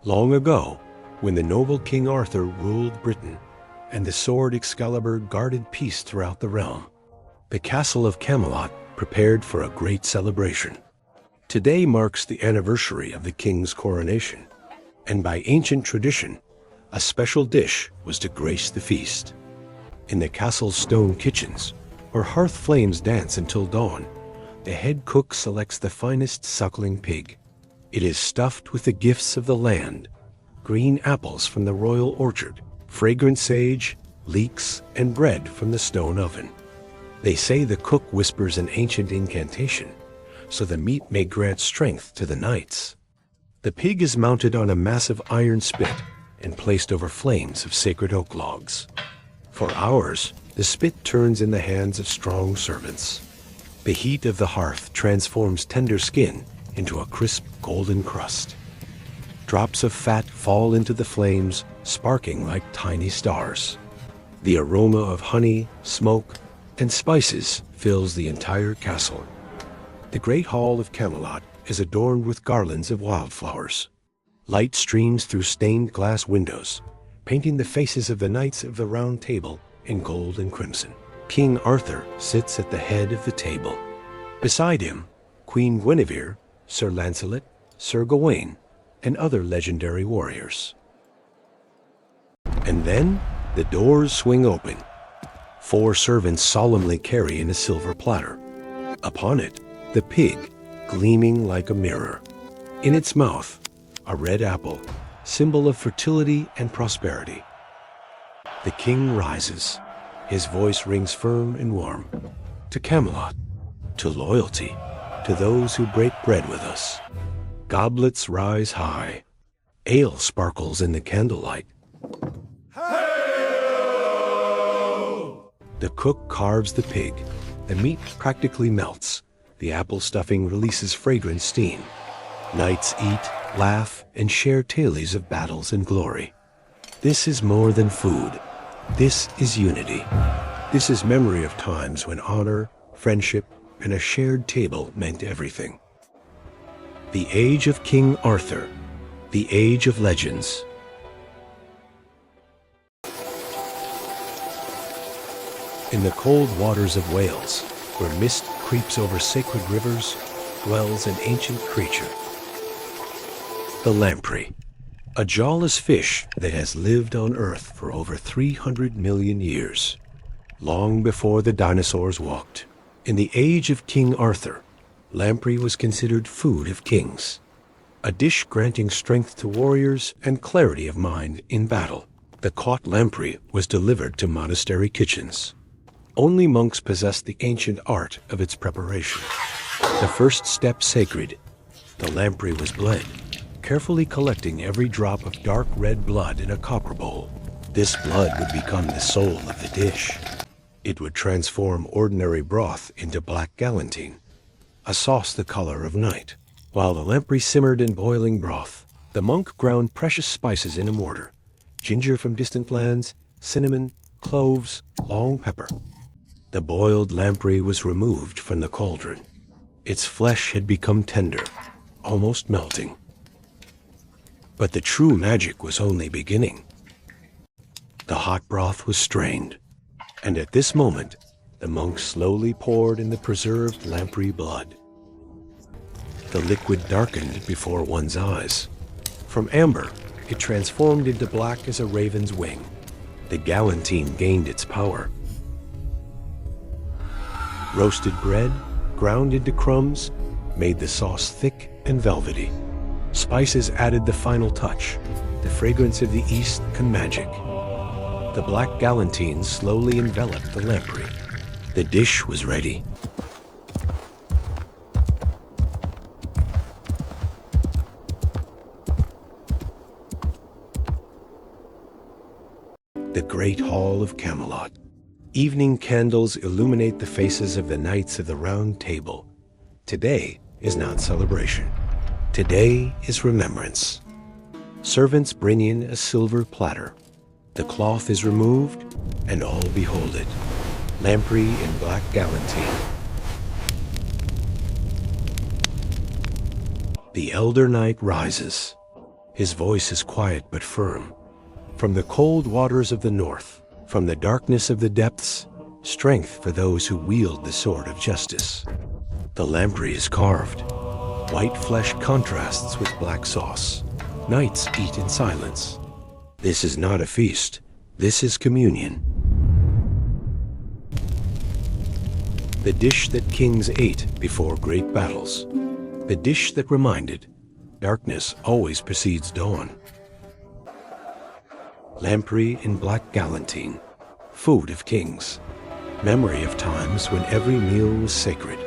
Long ago, when the noble King Arthur ruled Britain, and the sword Excalibur guarded peace throughout the realm, the castle of Camelot prepared for a great celebration. Today marks the anniversary of the king's coronation, and by ancient tradition, a special dish was to grace the feast. In the castle's stone kitchens, where hearth flames dance until dawn, the head cook selects the finest suckling pig. It is stuffed with the gifts of the land: green apples from the royal orchard, fragrant sage, leeks, and bread from the stone oven. They say the cook whispers an ancient incantation, so the meat may grant strength to the knights. The pig is mounted on a massive iron spit and placed over flames of sacred oak logs. For hours, the spit turns in the hands of strong servants. The heat of the hearth transforms tender skin into a crisp golden crust. Drops of fat fall into the flames, sparking like tiny stars. The aroma of honey, smoke, and spices fills the entire castle. The Great Hall of Camelot is adorned with garlands of wildflowers. Light streams through stained glass windows, painting the faces of the knights of the Round Table in gold and crimson. King Arthur sits at the head of the table. Beside him, Queen Guinevere, Sir Lancelot, Sir Gawain, and other legendary warriors. And then the doors swing open. 4 servants solemnly carry in a silver platter. Upon it, the pig, gleaming like a mirror. In its mouth, a red apple, symbol of fertility and prosperity. The king rises. His voice rings firm and warm. To Camelot, to loyalty, to those who break bread with us. Goblets rise high. Ale sparkles in the candlelight. Hey-o! The cook carves the pig. The meat practically melts. The apple stuffing releases fragrant steam. Knights eat, laugh, and share tales of battles and glory. This is more than food. This is unity. This is memory of times when honor, friendship, and a shared table meant everything. The age of King Arthur, the age of legends. In the cold waters of Wales, where mist creeps over sacred rivers, dwells an ancient creature. The lamprey, a jawless fish that has lived on Earth for over 300 million years, long before the dinosaurs walked. In the age of King Arthur, lamprey was considered food of kings, a dish granting strength to warriors and clarity of mind in battle. The caught lamprey was delivered to monastery kitchens. Only monks possessed the ancient art of its preparation. The first step sacred, the lamprey was bled, carefully collecting every drop of dark red blood in a copper bowl. This blood would become the soul of the dish. It would transform ordinary broth into black Galantine, a sauce the color of night. While the lamprey simmered in boiling broth, the monk ground precious spices in a mortar: ginger from distant lands, cinnamon, cloves, long pepper. The boiled lamprey was removed from the cauldron. Its flesh had become tender, almost melting. But the true magic was only beginning. The hot broth was strained, and at this moment, the monk slowly poured in the preserved lamprey blood. The liquid darkened before one's eyes. From amber, it transformed into black as a raven's wing. The Galantine gained its power. Roasted bread, ground into crumbs, made the sauce thick and velvety. Spices added the final touch, the fragrance of the East and magic. The black Galantine slowly enveloped the lamprey. The dish was ready. The Great Hall of Camelot. Evening candles illuminate the faces of the knights of the Round Table. Today is not celebration. Today is remembrance. Servants bring in a silver platter. The cloth is removed, and all behold it. Lamprey in black Galantine. The elder knight rises. His voice is quiet but firm. From the cold waters of the north, from the darkness of the depths, strength for those who wield the sword of justice. The lamprey is carved. White flesh contrasts with black sauce. Knights eat in silence. This is not a feast. This is communion. The dish that kings ate before great battles. The dish that reminded, darkness always precedes dawn. Lamprey in black galantine, food of kings. Memory of times when every meal was sacred.